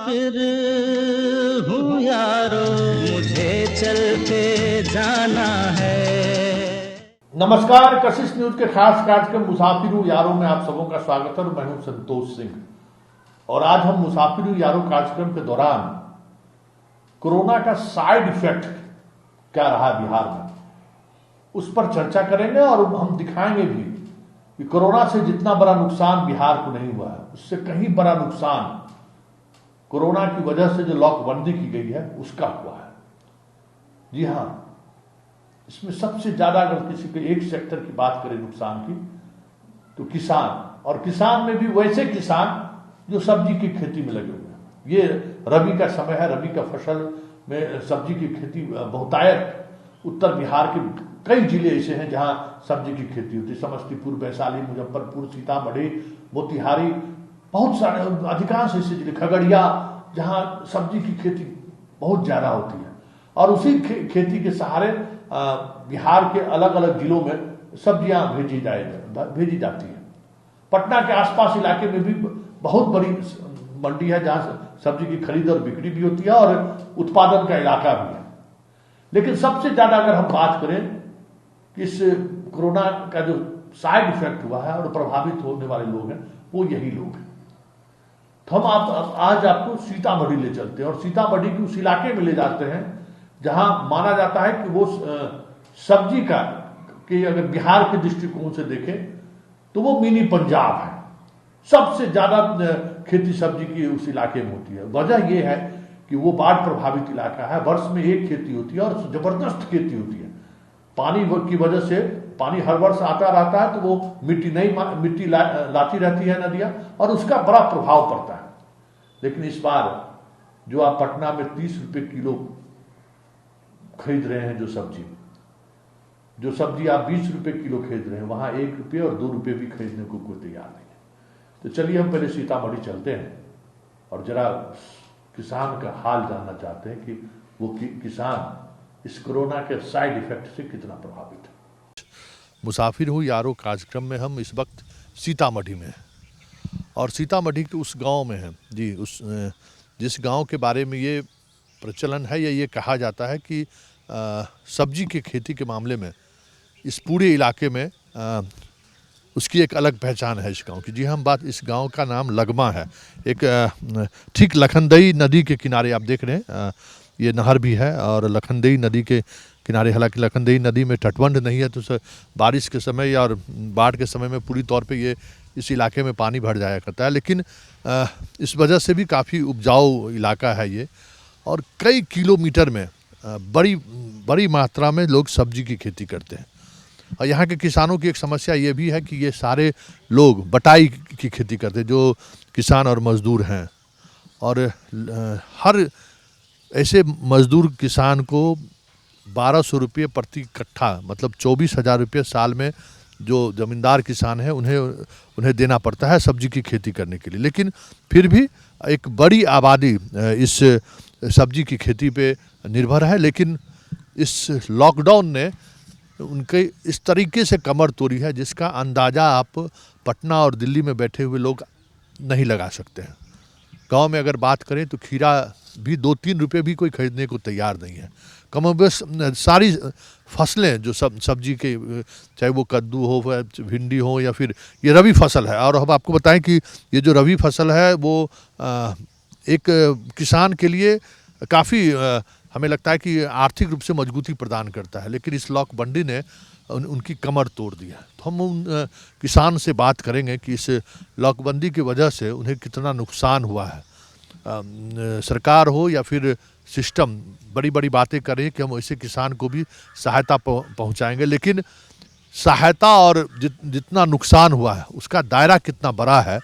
मुसाफिर हूँ यारो, मुझे चलते जाना है। नमस्कार, कशिश न्यूज के खास कार्यक्रम मुसाफिर हूँ यारों में आप सबों का स्वागत है। मैं हूं संतोष सिंह और आज हम मुसाफिर हूँ यारों कार्यक्रम के दौरान कोरोना का साइड इफेक्ट क्या रहा बिहार में उस पर चर्चा करेंगे और हम दिखाएंगे भी कि कोरोना से जितना बड़ा नुकसान बिहार को नहीं हुआ है, उससे कहीं बड़ा नुकसान कोरोना की वजह से जो लॉकबंदी की गई है उसका हुआ है। जी हाँ, इसमें सबसे ज्यादा अगर किसी के एक सेक्टर की बात करें नुकसान की तो किसान, और किसान में भी वैसे किसान जो सब्जी की खेती में लगे हुए हैं। ये रबी का समय है, रबी का फसल में सब्जी की खेती बहुतायत उत्तर बिहार के कई जिले ऐसे हैं जहां सब्जी की खेती होती है। समस्तीपुर, वैशाली, मुजफ्फरपुर, सीतामढ़ी, मोतिहारी, बहुत सारे अधिकांश ऐसे जिले, खगड़िया, जहां सब्जी की खेती बहुत ज्यादा होती है और उसी खेती के सहारे बिहार के अलग अलग जिलों में सब्जियां भेजी जाती है। पटना के आसपास इलाके में भी बहुत बड़ी मंडी है जहां सब्जी की खरीद और बिक्री भी होती है और उत्पादन का इलाका भी है। लेकिन सबसे ज्यादा अगर हम बात करें कि इस कोरोना का जो साइड इफेक्ट हुआ है और प्रभावित होने वाले लोग हैं वो यही लोग हैं। तो हम आज आपको सीतामढ़ी ले चलते हैं और सीतामढ़ी के उस इलाके में ले जाते हैं जहां माना जाता है कि वो सब्जी का कि अगर बिहार के दृष्टिकोण से देखें तो वो मिनी पंजाब है। सबसे ज्यादा खेती सब्जी की उस इलाके में होती है। वजह यह है कि वो बाढ़ प्रभावित इलाका है, वर्ष में एक खेती होती है और जबरदस्त खेती होती है। पानी की वजह से पानी हर वर्ष आता रहता है तो वो मिट्टी लाती रहती है नदियां और उसका बड़ा प्रभाव पड़ता है। लेकिन इस बार जो आप पटना में 30 रुपए किलो खरीद रहे हैं, जो सब्जी आप 20 रुपए किलो खरीद रहे हैं, वहां 1 रुपये और 2 रुपये भी खरीदने को कोई तैयार नहीं है। तो चलिए हम पहले सीतामढ़ी चलते हैं और जरा किसान का हाल जानना चाहते हैं कि वो किसान इस कोरोना के साइड इफेक्ट से कितना प्रभावित है। मुसाफिर हूँ यारों कार्यक्रम में हम इस वक्त सीतामढ़ी में हैं और सीतामढ़ी के उस गांव में हैं जी, उस जिस गांव के बारे में ये प्रचलन है या ये कहा जाता है कि सब्जी की खेती के मामले में इस पूरे इलाके में उसकी एक अलग पहचान है इस गांव की। जी, हम बात, इस गांव का नाम लगमा है। एक ठीक लखनदेई नदी के किनारे आप देख रहे हैं, ये नहर भी है और लखनदेई नदी के किनारे, हालांकि लखनदेई नदी में तटबंध नहीं है तो बारिश के समय या और बाढ़ के समय में पूरी तौर पे ये इस इलाके में पानी भर जाया करता है। लेकिन इस वजह से भी काफ़ी उपजाऊ इलाका है ये और कई किलोमीटर में बड़ी मात्रा में लोग सब्जी की खेती करते हैं। और यहाँ के किसानों की एक समस्या ये भी है कि ये सारे लोग बटाई की खेती करते हैं, जो किसान और मज़दूर हैं, और हर ऐसे मज़दूर किसान को 1200 रुपये प्रति कट्ठा, मतलब 24,000 रुपये साल में जो ज़मींदार किसान हैं उन्हें देना पड़ता है सब्जी की खेती करने के लिए। लेकिन फिर भी एक बड़ी आबादी इस सब्जी की खेती पे निर्भर है। लेकिन इस लॉकडाउन ने उनके इस तरीके से कमर तोड़ी है जिसका अंदाज़ा आप पटना और दिल्ली में बैठे हुए लोग नहीं लगा सकते हैं। गांव में अगर बात करें तो खीरा भी 2-3 रुपये भी कोई खरीदने को तैयार नहीं है। कमोबेश सारी फसलें जो सब्जी के, चाहे वो कद्दू हो, भिंडी हो या फिर ये रबी फसल है। और हम आपको बताएं कि ये जो रबी फसल है वो एक किसान के लिए काफ़ी हमें लगता है कि आर्थिक रूप से मजबूती प्रदान करता है। लेकिन इस लॉकबंदी ने उनकी कमर तोड़ दी है। तो हम उन किसान से बात करेंगे कि इस लॉकबंदी की वजह से उन्हें कितना नुकसान हुआ है। सरकार हो या फिर सिस्टम बड़ी बड़ी बातें कर रही है कि हम ऐसे किसान को भी सहायता पहुंचाएंगे, लेकिन सहायता और जितना नुकसान हुआ है उसका दायरा कितना बड़ा है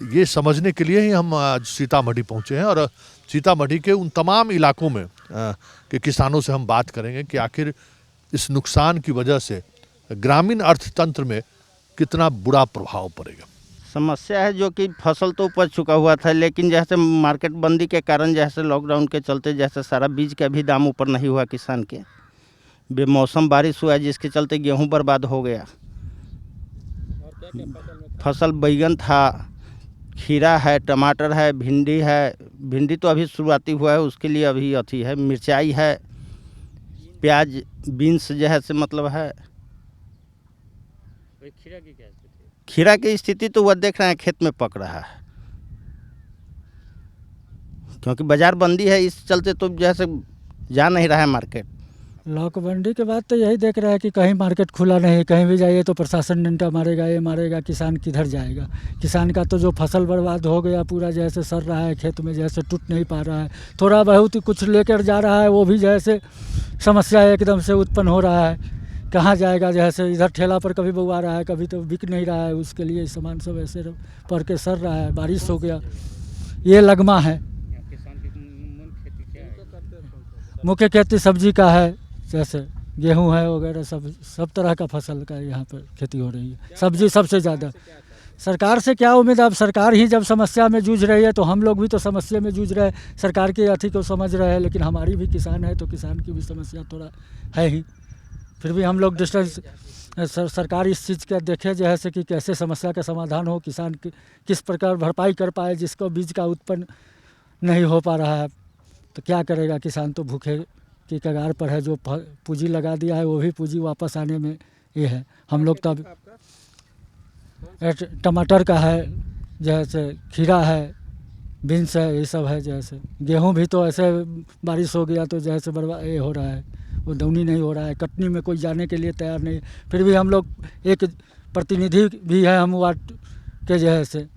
ये समझने के लिए ही हम आज सीतामढ़ी पहुंचे हैं। और सीतामढ़ी के उन तमाम इलाकों में के किसानों से हम बात करेंगे कि आखिर इस नुकसान की वजह से ग्रामीण अर्थतंत्र में कितना बुरा प्रभाव पड़ेगा। समस्या है जो कि फसल तो उपज चुका हुआ था, लेकिन जैसे मार्केट बंदी के कारण, जैसे लॉकडाउन के चलते, जैसे सारा बीज का भी दाम ऊपर नहीं हुआ किसान के, बेमौसम बारिश हुआ जिसके चलते गेहूं बर्बाद हो गया। फसल बैगन था, खीरा है, टमाटर है, भिंडी है। भिंडी तो अभी शुरुआती हुआ है, उसके लिए अभी अथी है। मिर्चाई है, प्याज, बीन्स जो है से मतलब है। खीरा की क्या स्थिति है? खीरा की स्थिति तो वह देख रहे हैं खेत में पक रहा है, क्योंकि बाजार बंदी है, इस चलते तो जैसे जा नहीं रहा है मार्केट। लॉकबंदी के बाद तो यही देख रहा है कि कहीं मार्केट खुला नहीं, कहीं भी जाइए तो प्रशासन डंडा मारेगा, ये मारेगा, किसान किधर जाएगा। किसान का तो जो फसल बर्बाद हो गया पूरा, जैसे सड़ रहा है खेत में, जैसे टूट नहीं पा रहा है। थोड़ा बहुत कुछ लेकर जा रहा है, वो भी जैसे समस्या एकदम से उत्पन्न हो रहा है। कहाँ जाएगा, जैसे इधर ठेला पर कभी बउआ रहा है, कभी तो बिक नहीं रहा है, उसके लिए सामान सब ऐसे पड़ के सड़ रहा है। बारिश हो गया, ये लगमा है। किसान की मुख्य खेती क्या है? मुख्य खेती सब्जी का है, जैसे गेहूं है वगैरह, सब तरह का फसल का यहाँ पर खेती हो रही है। सब्जी सबसे ज़्यादा। सरकार से क्या उम्मीद? अब सरकार ही जब समस्या में जूझ रही है तो हम लोग भी तो समस्या में जूझ रहे हैं। सरकार के अथी को समझ रहे हैं, लेकिन हमारी भी किसान है तो किसान की भी समस्या थोड़ा है ही। फिर भी हम लोग डिस्टेंस सरकार इस चीज़ का देखे जैसे कि कैसे समस्या का समाधान हो, किसान की किस प्रकार भरपाई कर पाए, जिसको बीज का उत्पन्न नहीं हो पा रहा है। तो क्या करेगा किसान? तो भूखे की कगार पर है। जो पूंजी लगा दिया है वो भी पूंजी वापस आने में ये है। हम लोग तब टमाटर का है, जैसे खीरा है, बीन्स है, ये सब है। जैसे गेहूं भी तो ऐसे बारिश हो गया तो जैसे बर्बाद ये हो रहा है, वो दौनी नहीं हो रहा है, कटनी में कोई जाने के लिए तैयार नहीं। फिर भी हम लोग एक प्रतिनिधि भी है हम वार्ड के, जैसे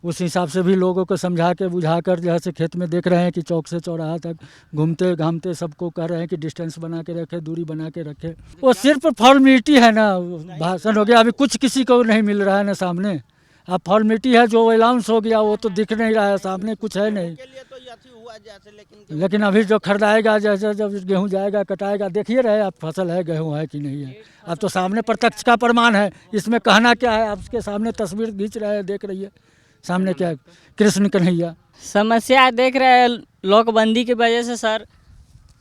उस हिसाब से भी लोगों को समझा के बुझा कर जैसे खेत में देख रहे हैं कि चौक से चौराहा तक घूमते घामते सबको कह रहे हैं कि डिस्टेंस बना के रखे, दूरी बना के रखे। वो सिर्फ फॉर्मेलिटी है ना, भाषण हो गया। अभी कुछ किसी को नहीं मिल रहा है ना सामने। अब फॉर्मेलिटी है, जो अनाउंस हो गया वो तो दिख नहीं रहा है, सामने कुछ है नहीं। लेकिन अभी जो खरीदाएगा, जैसे जब गेहूँ जाएगा कटाएगा, देखिए रहे आप फसल है, गेहूँ है कि नहीं है। अब तो सामने प्रत्यक्ष का प्रमाण है, इसमें कहना क्या है? आपके सामने तस्वीर खींच रहे हैं, देख रही है सामने क्या कृष्ण कन्हैया। समस्या देख रहे हैं लॉकबंदी की वजह से सर,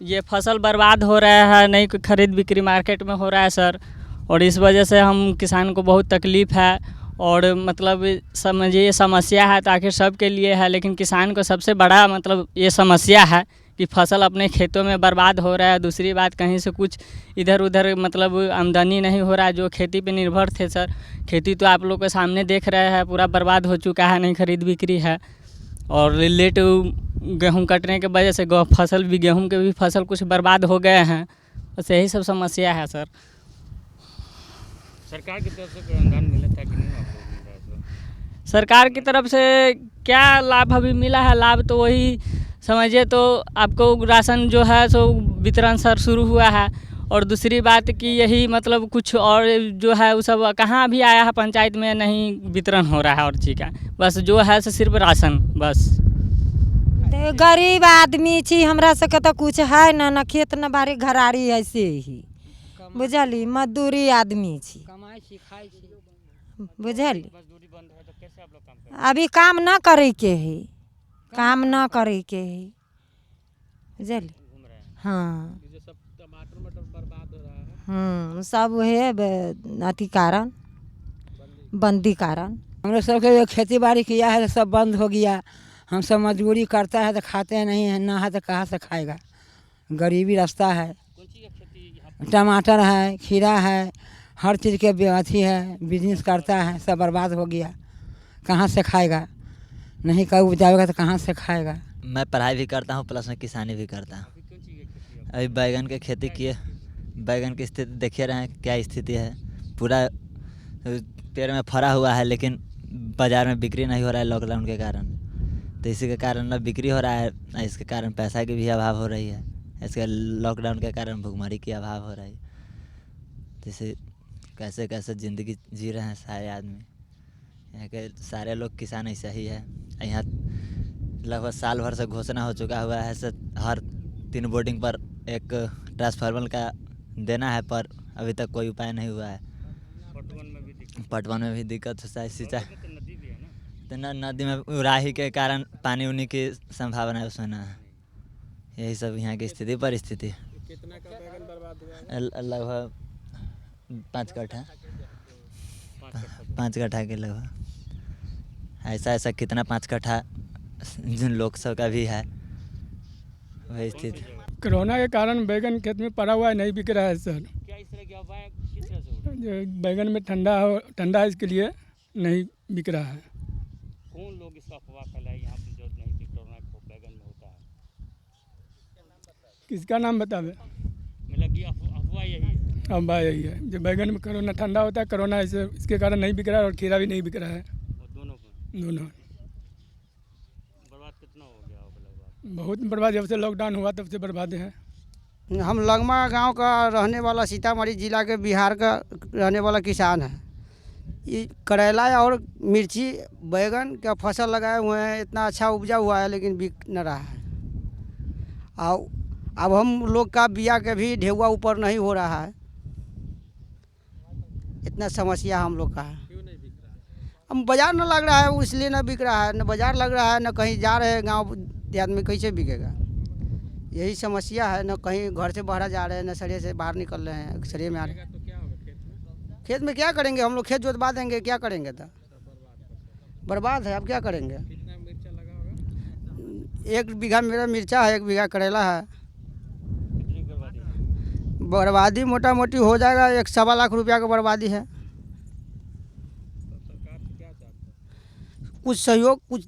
ये फसल बर्बाद हो रहा है, नहीं कोई खरीद बिक्री मार्केट में हो रहा है सर। और इस वजह से हम किसान को बहुत तकलीफ़ है। और मतलब समझिए समस्या है तो आखिर सबके लिए है, लेकिन किसान को सबसे बड़ा मतलब ये समस्या है कि फसल अपने खेतों में बर्बाद हो रहा है। दूसरी बात, कहीं से कुछ इधर उधर मतलब आमदनी नहीं हो रहा है। जो खेती पे निर्भर थे सर, खेती तो आप लोग के सामने देख रहे हैं पूरा बर्बाद हो चुका है, नहीं खरीद बिक्री है। और लेट गेहूं कटने के वजह से फसल भी, गेहूं के भी फसल कुछ बर्बाद हो गए हैं। बस यही सब समस्या है सर। सरकार की तरफ से कोई अनुदान मिला था कि नहीं आप लोगों को? सरकार की तरफ से क्या लाभ अभी मिला है? लाभ तो वही समझिए तो आपको राशन जो है सो वितरण सर शुरू हुआ है। और दूसरी बात कि यही मतलब कुछ और जो है वो सब कहाँ भी आया है, पंचायत में नहीं वितरण हो रहा है और चीज़ का। बस जो है सो सिर्फ राशन बस। गरीब आदमी छी, हमरा सबके तो कुछ है ना खेत न बाड़ी घराड़ी, ऐसे ही बुझली, मजदूरी आदमी छी, बुझली। अभी काम न करे के है, काम न करे के है, बुझली। हाँ सब है अथी कारण, बंदी कारण। हम लोग सबके खेती बाड़ी किया है तो सब बंद हो गया। हम सब मजदूरी करता है तो खाते नहीं है, ना है तो कहाँ से खाएगा। गरीबी रास्ता है। टमाटर है, खीरा है, हर चीज़ के अथी है, बिजनेस करता है, सब बर्बाद हो गया। कहाँ से खाएगा? नहीं कहीं उपजाएगा तो कहाँ से खाएगा? मैं पढ़ाई भी करता हूँ प्लस में किसानी भी करता हूँ। अभी बैगन की खेती किए, बैगन की स्थिति देखिए रहे हैं क्या स्थिति है। पूरा पेड़ में फरा हुआ है, लेकिन बाज़ार में बिक्री नहीं हो रहा है लॉकडाउन के कारण। तो इसी के कारण न बिक्री हो रहा है, न इसके कारण पैसा की भी अभाव हो रही है। इसके लॉकडाउन के कारण भुखमरी की अभाव हो रही है। जैसे कैसे कैसे ज़िंदगी जी रहे हैं सारे आदमी। यहाँ के सारे लोग किसान ऐसा ही है। यहाँ लगभग साल भर से घोषणा हो चुका हुआ है सर, हर 3 बोर्डिंग पर एक ट्रांसफार्मर का देना है, पर अभी तक कोई उपाय नहीं हुआ है। पटवन में भी दिक्कत होता है, सिंचाई तो नदी में उड़ाही के कारण पानी उनी की संभावना है उसमें ना। यही सब यहाँ की स्थिति परिस्थिति। कितना का बैगन बर्बाद हुआ है? लगभग 5 कट्ठा, 5 कट्ठा के लगभग। ऐसा ऐसा कितना 5 कट्ठा जिन लोग सब का भी है वही स्थिति। कोरोना के कारण बैगन खेत में पड़ा हुआ है, नहीं बिक रहा है सर। क्या इस तरह की अफवाह किस तरह से हो रही है? बैगन में ठंडा है, इसके लिए नहीं बिक रहा है। कौन लोग इसका अफवाह फैलाए यहाँ पे जो नहीं कि कोरोना बैगन में होता है? किसका नाम बतावे? मतलब कि अफवाह यही है। अफवाह यही है, जो बैगन में कोरोना ठंडा होता है, कोरोना इसके कारण नहीं बिक रहा है और खीरा भी नहीं बिक रहा है। और दोनों बर्बाद कितना हो गया होगा? लगभग बहुत बर्बाद, जब से लॉकडाउन हुआ तब से बर्बाद है। हम लगमा गांव का रहने वाला, सीतामढ़ी जिला के बिहार का रहने वाला किसान है। ये करेला और मिर्ची बैगन का फसल लगाए हुए हैं, इतना अच्छा उपजा हुआ है लेकिन बिक न रहा है। और अब हम लोग का बिया के भी ढेउआ ऊपर नहीं हो रहा है, इतना समस्या हम लोग का है। हम बाज़ार न लग रहा है इसलिए न बिक रहा है, न बाज़ार लग रहा है, न कहीं जा रहे हैं गांव देहात में, कैसे बिकेगा? यही समस्या है। न कहीं घर से बाहर जा रहे हैं, न सरिये से बाहर निकल रहे हैं, सरिये में आ रहे हैं। खेत में क्या करेंगे हम लोग? खेत जोतवा देंगे, क्या करेंगे? तो बर्बाद है, अब क्या करेंगे? 1 बीघा मेरा मिर्चा है, 1 बीघा करेला है। बर्बादी मोटा मोटी हो जाएगा 1.25 लाख रुपया का बर्बादी है। कुछ सहयोग, कुछ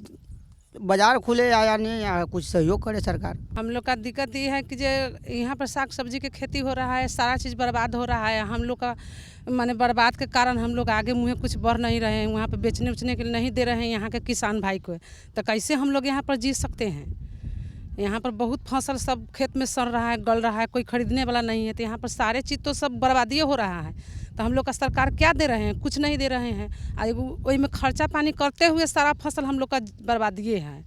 बाजार खुले या नहीं, या कुछ सहयोग करे सरकार। हम लोग का दिक्कत ये है कि जो यहाँ पर साग सब्जी की खेती हो रहा है, सारा चीज़ बर्बाद हो रहा है। हम लोग का माने बर्बाद के कारण हम लोग आगे मुँह कुछ बढ़ नहीं रहे हैं, वहाँ पे बेचने उचने के लिए नहीं दे रहे हैं यहाँ के किसान भाई को। तो कैसे हम लोग यहाँ पर जी सकते हैं? यहाँ पर बहुत फसल सब खेत में सड़ रहा है, गल रहा है, कोई खरीदने वाला नहीं है। तो यहाँ पर सारे चीज़ तो सब बर्बादी हो रहा है। तो हम लोग का सरकार क्या दे रहे हैं? कुछ नहीं दे रहे हैं। वही में खर्चा पानी करते हुए सारा फसल हम लोग का बर्बादी है।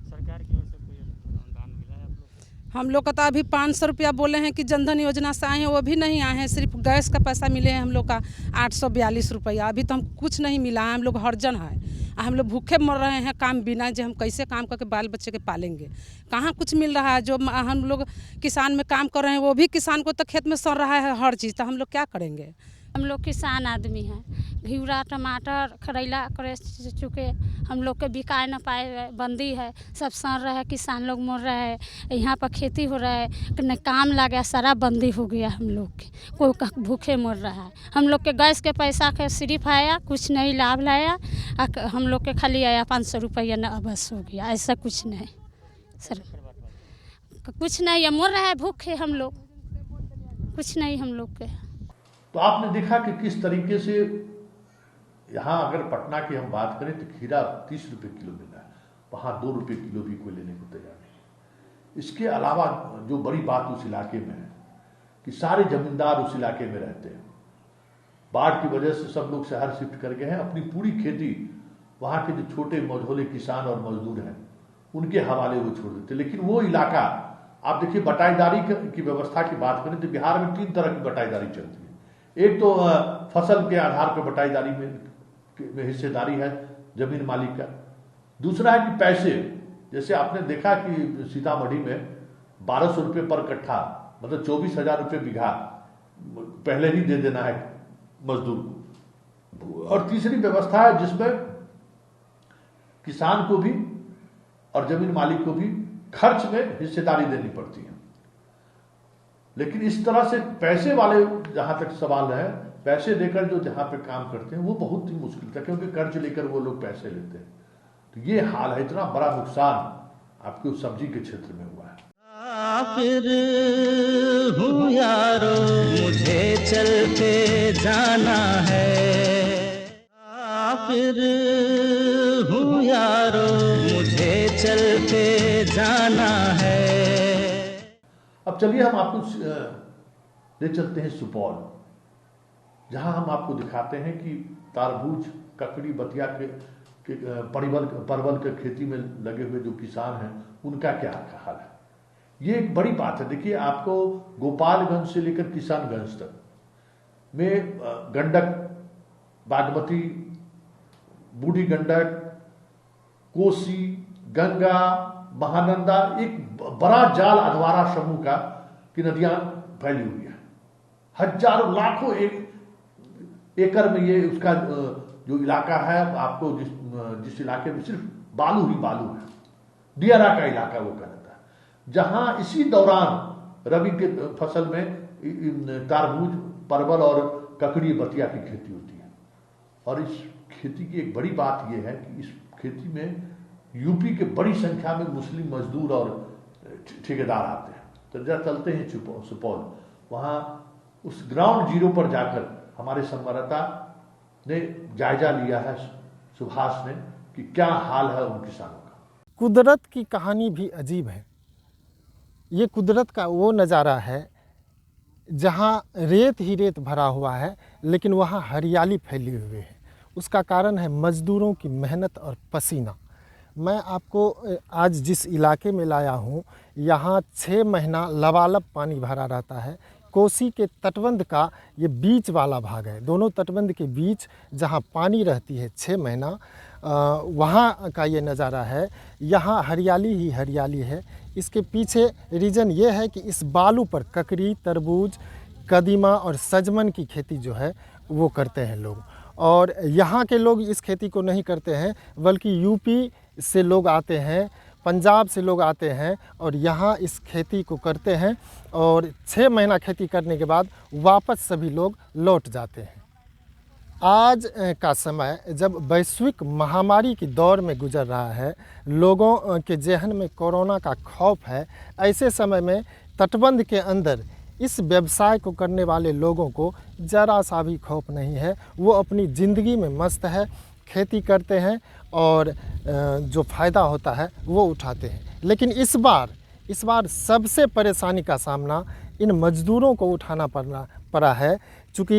सरकार की ओर से कोई अनुदान मिला है आप लोग को? हम लोग का तो अभी 500 रुपया बोले हैं कि जनधन योजना से आए हैं, वो भी नहीं आए हैं। सिर्फ गैस का पैसा मिले हैं हम लोग का 842 रुपया। अभी तो हम कुछ नहीं मिला है, हम लोग हर्जन है। हम लोग भूखे मर रहे हैं काम बिना, जो हम कैसे काम करके बाल बच्चे के पालेंगे? कहाँ कुछ मिल रहा है? जो हम लोग किसान में काम कर रहे हैं वो भी किसान को तो खेत में सड़ रहा है हर चीज़, तो हम लोग क्या करेंगे? हम लोग किसान आदमी हैं, घिउरा टमाटर करेला करे चुके हम लोग के बिका न पाए, बंदी है, सब सड़ रहा है, किसान लोग मर रहे हैं। यहाँ पर खेती हो रहा है, न काम लगा, सारा बंदी हो गया हम लोग के, कोई भूखे मर रहा है। हम लोग के गैस के पैसा के सिर्फ आया, कुछ नहीं लाभ लाया। हम लोग के खाली आया 500 रुपया, न बस हो गया, ऐसा कुछ नहीं सर, कुछ नहीं है, मर रहा है भूखे हम लोग, कुछ नहीं हम लोग के। तो आपने देखा कि किस तरीके से यहाँ अगर पटना की हम बात करें तो खीरा 30 रुपये किलो मिल रहा है, वहाँ 2 रुपये किलो भी कोई लेने को तैयार नहीं। इसके अलावा जो बड़ी बात उस इलाके में है कि सारे जमींदार उस इलाके में रहते हैं। बाढ़ की वजह से सब लोग शहर शिफ्ट कर गए हैं, अपनी पूरी खेती वहाँ के जो छोटे मझोले किसान और मजदूर हैं उनके हवाले वो छोड़ देते। लेकिन वो इलाका आप देखिए, बटाईदारी की व्यवस्था की बात करें तो बिहार में 3 तरह की बटाईदारी चलती है। एक तो फसल के आधार पर बटाईदारी में हिस्सेदारी है जमीन मालिक का। दूसरा है कि पैसे, जैसे आपने देखा कि सीतामढ़ी में 1200 रुपये पर कट्ठा, मतलब 24,000 रुपये बीघा पहले ही दे देना है मजदूर को। और तीसरी व्यवस्था है जिसमें किसान को भी और जमीन मालिक को भी खर्च में हिस्सेदारी देनी पड़ती है। लेकिन इस तरह से पैसे वाले जहां तक सवाल है, पैसे देकर जो जहां पे काम करते हैं वो बहुत ही मुश्किल था, क्योंकि कर्ज लेकर वो लोग पैसे लेते हैं। तो ये हाल है, इतना बड़ा नुकसान आपके उस सब्जी के क्षेत्र में हुआ है। फिर हूँ यारो, मुझे चलते जाना है, फिर हूँ यारो, मुझे चलते जाना है। अब चलिए हम आपको ले चलते हैं सुपौल, जहां हम आपको दिखाते हैं कि तारबूज, ककड़ी, बतिया के परवल के खेती में लगे हुए जो किसान हैं उनका क्या हाल है। ये एक बड़ी बात है। देखिए, आपको गोपालगंज से लेकर किशनगंज तक में गंडक, बागमती, बूढ़ी गंडक, कोसी, गंगा, महानंदा, एक बड़ा जाल अधवारा समूह का की नदियां फैली हुई है। हजारों लाखों एकड़ में ये उसका जो इलाका है, आपको जिस इलाके में सिर्फ बालू ही बालू है, दियारा का इलाका वो कहता है, जहां इसी दौरान रबी के फसल में तरबूज, परवल और ककड़ी बतिया की खेती होती है। और इस खेती की एक बड़ी बात यह है कि इस खेती में यूपी के बड़ी संख्या में मुस्लिम मजदूर और ठेकेदार आते हैं। तो जरा चलते हैं सुपौल, वहाँ उस ग्राउंड जीरो पर जाकर हमारे संवाददाता ने जायजा लिया है, सुभाष ने, कि क्या हाल है उन किसानों का। कुदरत की कहानी भी अजीब है। ये कुदरत का वो नज़ारा है जहाँ रेत ही रेत भरा हुआ है, लेकिन वहाँ हरियाली फैली हुई है। उसका कारण है मज़दूरों की मेहनत और पसीना। मैं आपको आज जिस इलाके में लाया हूँ, यहाँ 6 महीना लबालब पानी भरा रहता है। कोसी के तटबंध का ये बीच वाला भाग है, दोनों तटबंध के बीच जहाँ पानी रहती है 6 महीना, वहाँ का ये नज़ारा है। यहाँ हरियाली ही हरियाली है। इसके पीछे रीज़न ये है कि इस बालू पर ककड़ी, तरबूज, कदीमा और सजमन की खेती जो है वो करते हैं लोग। और यहाँ के लोग इस खेती को नहीं करते हैं, बल्कि यूपी से लोग आते हैं, पंजाब से लोग आते हैं और यहाँ इस खेती को करते हैं। और 6 महीना खेती करने के बाद वापस सभी लोग लौट जाते हैं। आज का समय जब वैश्विक महामारी की दौर में गुजर रहा है, लोगों के जहन में कोरोना का खौफ है, ऐसे समय में तटबंध के अंदर इस व्यवसाय को करने वाले लोगों को ज़रा सा भी खौफ नहीं है। वो अपनी ज़िंदगी में मस्त है, खेती करते हैं और जो फ़ायदा होता है वो उठाते हैं। लेकिन इस बार सबसे परेशानी का सामना इन मज़दूरों को उठाना पड़ा है। चूँकि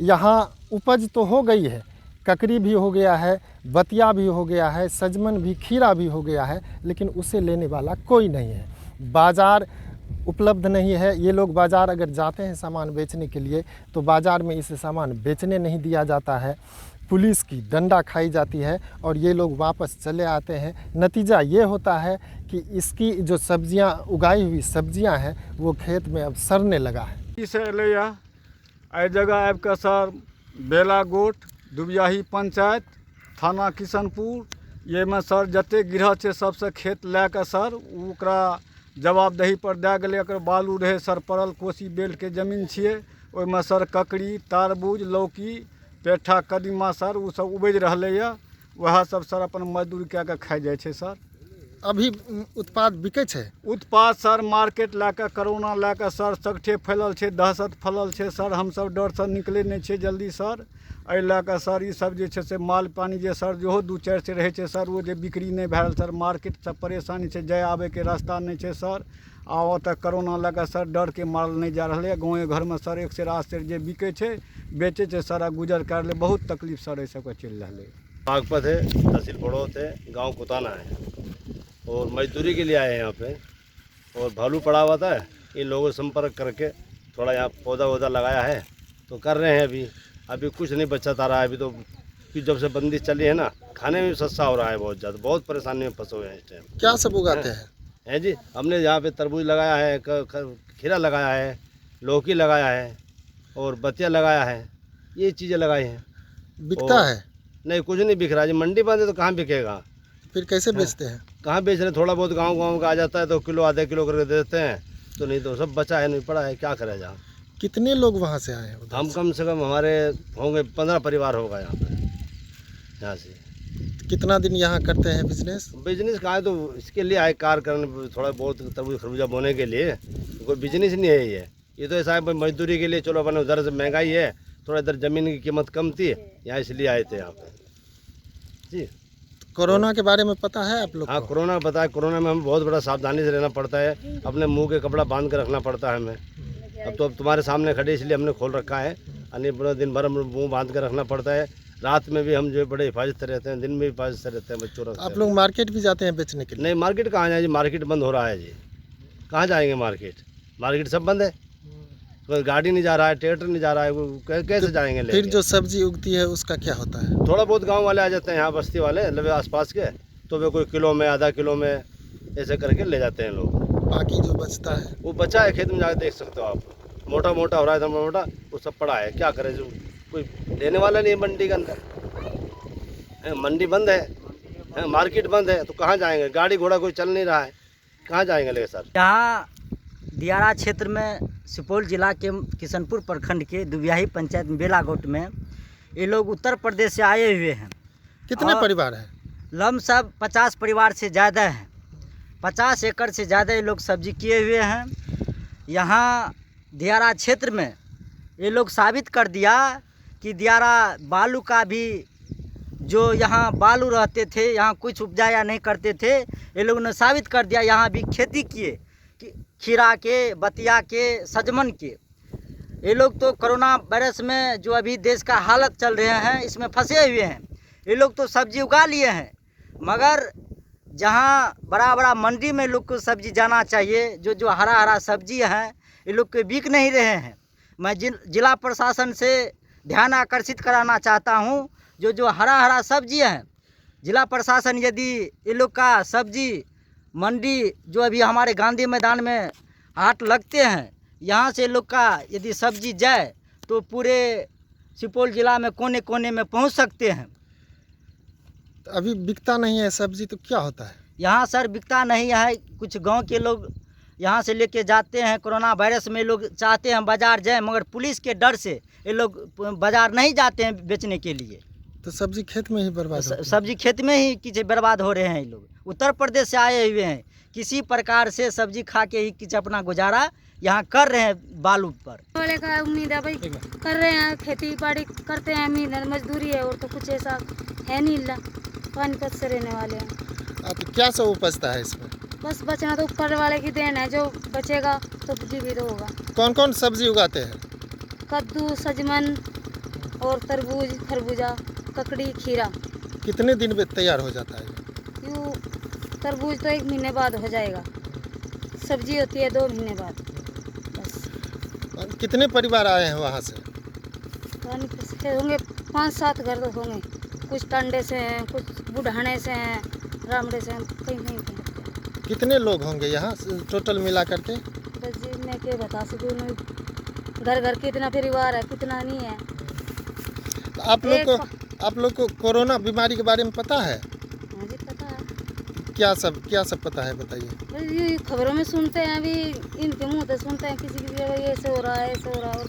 यहाँ उपज तो हो गई है, ककड़ी भी हो गया है, बतिया भी हो गया है, सजमन भी, खीरा भी हो गया है, लेकिन उसे लेने वाला कोई नहीं है। बाज़ार उपलब्ध नहीं है। ये लोग बाज़ार अगर जाते हैं सामान बेचने के लिए तो बाज़ार में इसे सामान बेचने नहीं दिया जाता है, पुलिस की डंडा खाई जाती है और ये लोग वापस चले आते हैं। नतीजा ये होता है कि इसकी जो सब्जियां, उगाई हुई सब्जियां हैं, वो खेत में अब सड़ने लगा है। एहि जगह आबि कऽ सर बेला गोट, दुबियाही पंचायत, थाना किशनपुर, येमे सर जते गिरह छै सबसे खेत लए कऽ सर ओकरा जवाबदेही पर दए गेलै। एकर बालू रहै सर पड़ल, कोसी बेल्ट के जमीन छियै, ओहिमे सर ककड़ी, तरबूज, लौकी, पेठा, कदीमा सर ओ सब उपज रहलै यऽ। वएह सब सर अपन मजदूरी कए कऽ खाइ जाइ छै सर। अभी उत्पाद बिकै छै? उत्पाद सर मार्केट लए कऽ, कोरोना लए कऽ सर सगठे फैलल छै, दहशत फैलल छै सर। हमसब डरसँ निकलै नहि छियै जल्दी सर। एहि लए कऽ सर ई सब जे छै से माल पानी जे सर जेहो 2-4 से रहै छै सर, ओ जे बिक्री नहि भए रहल सर। मार्केट सब परेशानी छै, जाय आबैके रास्ता नहि छै सर। आ ओतऽ कोरोना लए कऽ सर डरके मारल नहि जा रहलै। गाँवे घरमे सर 1 सेर 8 सेर जे बिकै छै बेचै छै सर, आ गुजर कर ले। बहुत तकलीफ सर एहि सबके चलि रहलै। बागपत है, तहसील बड़ौत है, गाँव कुताना है और मजदूरी के लिए आए हैं यहाँ पे। और भालू पड़ा हुआ था, इन लोगों से संपर्क करके थोड़ा यहाँ पौधा वौधा लगाया है तो कर रहे हैं। अभी कुछ नहीं बचत आ रहा है। अभी तो जब से बंदी चली है ना, खाने में भी सस्ता हो रहा है बहुत ज़्यादा। बहुत परेशानी में फंसे हुए हैं इस टाइम। क्या सब उगाते हैं जी? हमने यहाँ पे तरबूज लगाया है, खीरा लगाया है, लौकी लगाया है और बतिया लगाया है। ये चीज़ें लगाई हैं। बिकता है? नहीं, कुछ नहीं बिक रहा जी। मंडी बंद है तो कहाँ बिकेगा? फिर कैसे बेचते हैं? कहाँ बेच रहे हैं? थोड़ा बहुत गांव का आ जाता है तो किलो आधे किलो करके देते हैं, तो नहीं तो सब बचा है, नहीं पड़ा है, क्या करें जहाँ। कितने लोग वहाँ से आए हैं? हम कम से कम हमारे होंगे 15 परिवार होगा यहाँ पे, यहाँ से। कितना दिन यहाँ करते हैं बिजनेस? बिजनेस कहाँ है, तो इसके लिए आए कार करने, थोड़ा बहुत तरबूज खरबूजा बोने के लिए। कोई बिजनेस नहीं है ये तो ऐसा है मजदूरी के लिए। चलो अपने उधर से महंगाई है, थोड़ा इधर ज़मीन की कीमत कम थी, यहाँ इसलिए आए थे यहाँ पे जी। कोरोना के बारे में पता है आप लोग? हाँ, कोरोना पता है। कोरोना में हमें बहुत बड़ा सावधानी से रहना पड़ता है, अपने मुंह के कपड़ा बांध कर रखना पड़ता है हमें। अब तुम्हारे सामने खड़े इसलिए हमने खोल रखा है, यानी पूरा दिन भर हम मुँह बांध कर रखना पड़ता है। रात में भी हम जो है बड़े हिफाजत से रहते हैं, दिन में भी हिफाजत से रहते हैं, बच्चों रखते हैं। आप लोग मार्केट भी जाते हैं बेचने के लिए? नहीं, मार्केट कहाँ जाए जी, मार्केट बंद हो रहा है जी। कहाँ जाएंगे मार्केट सब बंद है। कोई गाड़ी नहीं जा रहा है, ट्रैक्टर नहीं जा रहा है, कैसे जाएंगे? फिर जो सब्जी उगती है उसका क्या होता है? थोड़ा बहुत गांव वाले आ जाते हैं, यहाँ बस्ती वाले मतलब आसपास के, तो वे कोई किलो में, आधा किलो में ऐसे करके ले जाते हैं लोग। बाकी जो बचता है वो बचा है खेत में, जाकर देख सकते हो आप। मोटा मोटा हो रहा है, मोटा वो सब पड़ा है, क्या करें जो कोई लेने वाला नहीं है मंडी के अंदर। मंडी बंद है, मार्केट बंद है, तो कहाँ जाएंगे? गाड़ी घोड़ा कोई चल नहीं रहा है, कहाँ जाएंगे लेके सर? यहाँ दियारा क्षेत्र में सुपौल जिला के किशनपुर प्रखंड के दुबियाही पंचायत बेलागोट में ये लोग उत्तर प्रदेश से आए हुए हैं। कितने परिवार हैं? लमसम 50 परिवार से ज़्यादा हैं। 50 एकड़ से ज़्यादा ये लोग सब्जी किए हुए हैं। यहाँ दियारा क्षेत्र में ये लोग साबित कर दिया कि दियारा बालू का भी जो यहाँ बालू रहते थे, यहाँ कुछ उपजाया नहीं करते थे, ये लोगों ने साबित कर दिया। यहाँ भी खेती किए, खीरा के, बतिया के, सजमन के। ये लोग तो कोरोना वायरस में जो अभी देश का हालत चल रहे हैं इसमें फंसे हुए हैं। ये लोग तो सब्जी उगा लिए हैं, मगर जहाँ बड़ा बड़ा मंडी में लोग को सब्जी जाना चाहिए, जो हरा हरा सब्जी है ये लोग के बिक नहीं रहे हैं। मैं जिला प्रशासन से ध्यान आकर्षित कराना चाहता हूँ, जो हरा हरा सब्जी है, जिला प्रशासन यदि ये लोग का सब्जी मंडी जो अभी हमारे गांधी मैदान में हाट लगते हैं, यहाँ से लोग का यदि सब्जी जाए तो पूरे सुपौल जिला में कोने कोने में पहुँच सकते हैं। तो अभी बिकता नहीं है सब्जी, तो क्या होता है? यहाँ सर बिकता नहीं है। कुछ गांव के लोग यहाँ से लेके जाते हैं। कोरोना वायरस में लोग चाहते हैं बाज़ार जाएं, मगर पुलिस के डर से ये लोग बाज़ार नहीं जाते हैं बेचने के लिए। तो सब्जी खेत में ही बर्बाद होती है। सब्जी खेत में ही किसी बर्बाद हो रहे हैं। ये लोग उत्तर प्रदेश से आए हुए हैं, किसी प्रकार से सब्जी खा के ही किसी अपना गुजारा यहाँ कर रहे हैं बालू पर। वाले का उम्मीद है भाई, कर रहे हैं खेती बाड़ी करते हैं, उम्मीद है मजदूरी है, और तो कुछ ऐसा है नहीं। पानीपत से रहने वाले हैं। तो क्या सब उपजता है इसमें? बस बचना तो ऊपर वाले की देन है, जो बचेगा तो जीवित होगा। कौन कौन सब्जी उगाते हैं? कद्दू, सजमन और तरबूज, खरबूजा, ककड़ी, खीरा। कितने दिन में तैयार हो जाता है? यूँ तरबूज तो 1 महीने बाद हो जाएगा, सब्जी होती है 2 महीने बाद। बस। कितने परिवार आए हैं वहाँ से? होंगे 5-7 घर तो होंगे। कुछ टांडे से हैं, कुछ बुढ़ाने से हैं, रामड़े से हैं, कहीं कहीं। कितने लोग होंगे यहाँ टोटल मिला करके? बस जी मैं क्या बता सकूँ, घर घर कितना परिवार है, कितना नहीं है। तो आप लोग को कोरोना बीमारी के बारे में पता है? हाँ जी पता है। क्या सब पता है बताइए। ये खबरों में सुनते हैं, अभी इनके मुँह से सुनते हैं किसी की जगह ऐसे हो रहा है, ऐसे हो रहा है।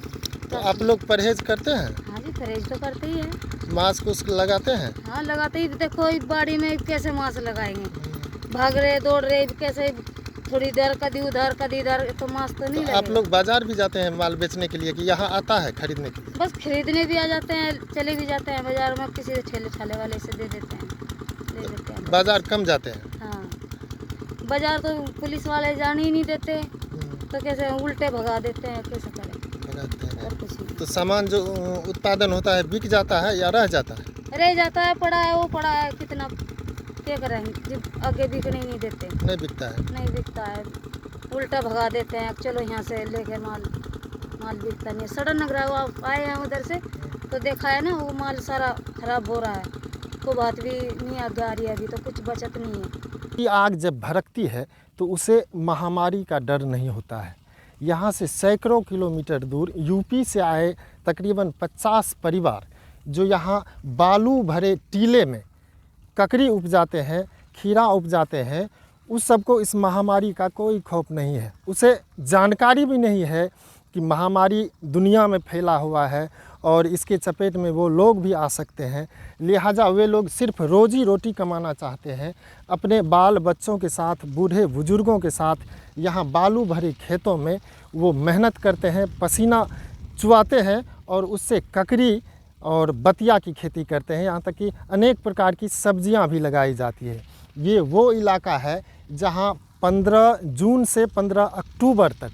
तो आप लोग परहेज करते हैं? हाँ जी परहेज तो करते ही है। मास्क उस्क लगाते हैं? हाँ लगाते ही। देखो इस बाड़ी में कैसे मास्क लगाएंगे, भाग रहे दौड़ रहे कैसे, थोड़ी देर कदी उधर कदी इधर, तो मास्क तो नहीं लगेगा। आप लोग बाजार भी जाते हैं माल बेचने के लिए कि यहाँ आता है खरीदने के लिए? बस खरीदने भी आ जाते हैं, चले भी जाते हैं बाजार में, किसी ठेले ठाले वाले से दे देते हैं। बाजार कम जाते हैं? हाँ बाजार तो पुलिस वाले जाने ही नहीं देते, तो कैसे उल्टे भगा देते हैं, कैसे करें। और कुछ नहीं। तो सामान जो उत्पादन होता है बिक जाता है या रह जाता है? रह जाता है, पड़ा है वो पड़ा है, कितना क्या करें, जब आगे बिकने नहीं देते। नहीं बिकता है? नहीं बिकता है, उल्टा भगा देते हैं, चलो यहाँ से लेके माल बिकता नहीं। सड़न लग रहा है, वो आए हैं उधर से तो देखा है ना, वो माल सारा खराब हो रहा है, को बात भी नहीं आगे आ रही है, अभी तो कुछ बचत नहीं है। आग जब भड़कती है तो उसे महामारी का डर नहीं होता है। यहाँ से सैकड़ों किलोमीटर दूर यूपी से आए तकरीबन 50 परिवार जो यहाँ बालू भरे टीले में ककड़ी उपजाते हैं, खीरा उपजाते हैं, उस सबको इस महामारी का कोई खौफ नहीं है। उसे जानकारी भी नहीं है कि महामारी दुनिया में फैला हुआ है और इसके चपेट में वो लोग भी आ सकते हैं। लिहाजा वे लोग सिर्फ रोजी रोटी कमाना चाहते हैं, अपने बाल बच्चों के साथ, बूढ़े बुजुर्गों के साथ यहाँ बालू भरे खेतों में वो मेहनत करते हैं, पसीना चुआते हैं और उससे ककड़ी और बतिया की खेती करते हैं। यहाँ तक कि अनेक प्रकार की सब्जियाँ भी लगाई जाती है। ये वो इलाका है जहाँ 15 जून से 15 अक्टूबर तक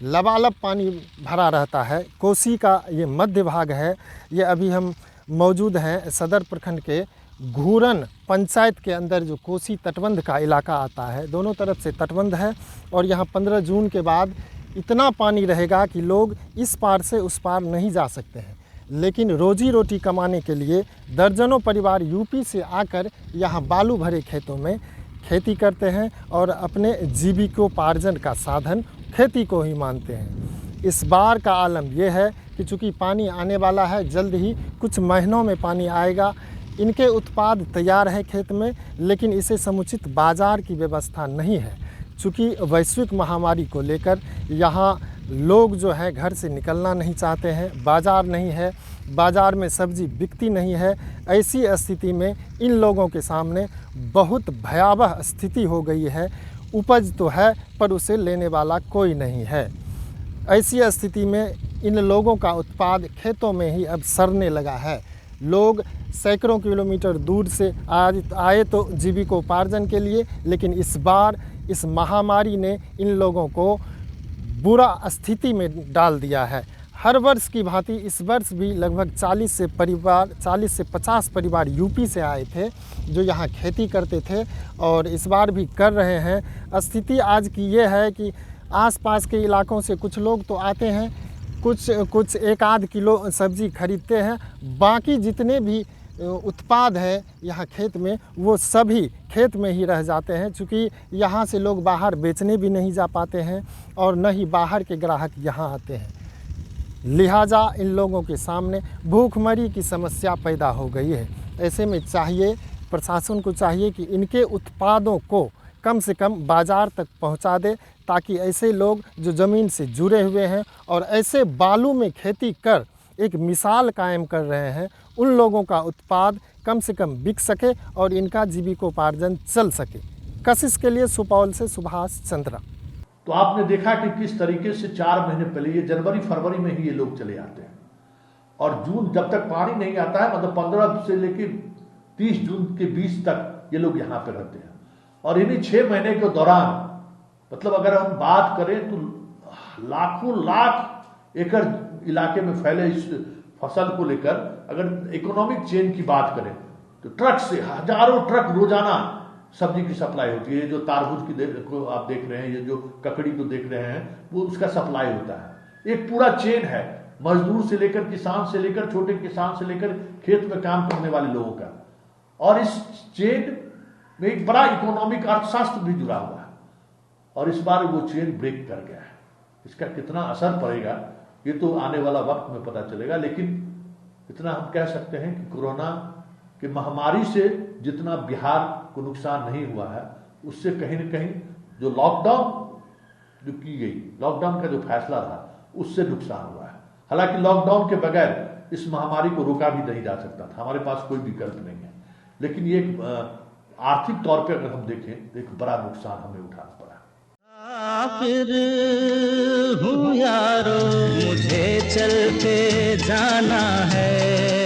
लबालब पानी भरा रहता है। कोसी का ये मध्य भाग है। ये अभी हम मौजूद हैं सदर प्रखंड के घूरन पंचायत के अंदर, जो कोसी तटबंध का इलाका आता है। दोनों तरफ से तटबंध है और यहाँ 15 जून के बाद इतना पानी रहेगा कि लोग इस पार से उस पार नहीं जा सकते हैं। लेकिन रोजी रोटी कमाने के लिए दर्जनों परिवार यूपी से आकर यहाँ बालू भरे खेतों में खेती करते हैं और अपने जीविकोपार्जन का साधन खेती को ही मानते हैं। इस बार का आलम यह है कि चूँकि पानी आने वाला है, जल्द ही कुछ महीनों में पानी आएगा। इनके उत्पाद तैयार हैं खेत में, लेकिन इसे समुचित बाज़ार की व्यवस्था नहीं है। चूँकि वैश्विक महामारी को लेकर यहाँ लोग जो है घर से निकलना नहीं चाहते हैं, बाज़ार नहीं है, बाज़ार में सब्ज़ी बिकती नहीं है। ऐसी स्थिति में इन लोगों के सामने बहुत भयावह स्थिति हो गई है। उपज तो है पर उसे लेने वाला कोई नहीं है। ऐसी स्थिति में इन लोगों का उत्पाद खेतों में ही अब सड़ने लगा है। लोग सैकड़ों किलोमीटर दूर से आए तो जीविकोपार्जन के लिए, लेकिन इस बार इस महामारी ने इन लोगों को बुरा स्थिति में डाल दिया है। हर वर्ष की भांति इस वर्ष भी लगभग 40 से 50 परिवार यूपी से आए थे जो यहाँ खेती करते थे और इस बार भी कर रहे हैं। स्थिति आज की ये है कि आसपास के इलाकों से कुछ लोग तो आते हैं, कुछ एक आध किलो सब्ज़ी खरीदते हैं, बाकी जितने भी उत्पाद हैं यहाँ खेत में वो सभी खेत में ही रह जाते हैं। चूँकि यहाँ से लोग बाहर बेचने भी नहीं जा पाते हैं और न ही बाहर के ग्राहक यहाँ आते हैं। लिहाजा इन लोगों के सामने भूखमरी की समस्या पैदा हो गई है। ऐसे में चाहिए, प्रशासन को चाहिए कि इनके उत्पादों को कम से कम बाज़ार तक पहुंचा दे, ताकि ऐसे लोग जो ज़मीन से जुड़े हुए हैं और ऐसे बालू में खेती कर एक मिसाल कायम कर रहे हैं, उन लोगों का उत्पाद कम से कम बिक सके और इनका जीविकोपार्जन चल सके। कशिश के लिए सुपौल से सुभाष चंद्रा। तो आपने देखा कि किस तरीके से 4 महीने पहले, ये जनवरी फरवरी में ही ये लोग चले आते हैं और जून जब तक पानी नहीं आता है, मतलब 15 से लेकर 30 जून के बीच तक ये लोग यहाँ पे रहते हैं। और इन्हीं 6 महीने के दौरान, मतलब अगर हम बात करें तो लाखों लाख एकड़ इलाके में फैले इस फसल को लेकर अगर इकोनॉमिक चेन की बात करें तो ट्रक से हजारों ट्रक रोजाना सब्जी की सप्लाई होती है। जो तारबूज की को आप देख रहे हैं, ये जो ककड़ी को देख रहे हैं, वो उसका सप्लाई होता है। एक पूरा चेन है, मजदूर से लेकर किसान से लेकर छोटे किसान से लेकर खेत में काम करने वाले लोगों का। और इस चेन में एक बड़ा इकोनॉमिक अर्थशास्त्र भी जुड़ा हुआ है और इस बार वो चेन ब्रेक कर गया है। इसका कितना असर पड़ेगा ये तो आने वाला वक्त में पता चलेगा, लेकिन इतना हम कह सकते हैं कि कोरोना की महामारी से जितना बिहार को नुकसान नहीं हुआ है, उससे कहीं न कहीं जो लॉकडाउन जो की गई, लॉकडाउन का जो फैसला रहा, उससे नुकसान हुआ है। हालांकि लॉकडाउन के बगैर इस महामारी को रोका भी नहीं जा सकता था, हमारे पास कोई विकल्प नहीं है। लेकिन ये आर्थिक तौर पे अगर हम देखें तो एक बड़ा नुकसान हमें उठाना पड़ा। फिर हूँ यारो, मुझे चलते जाना है।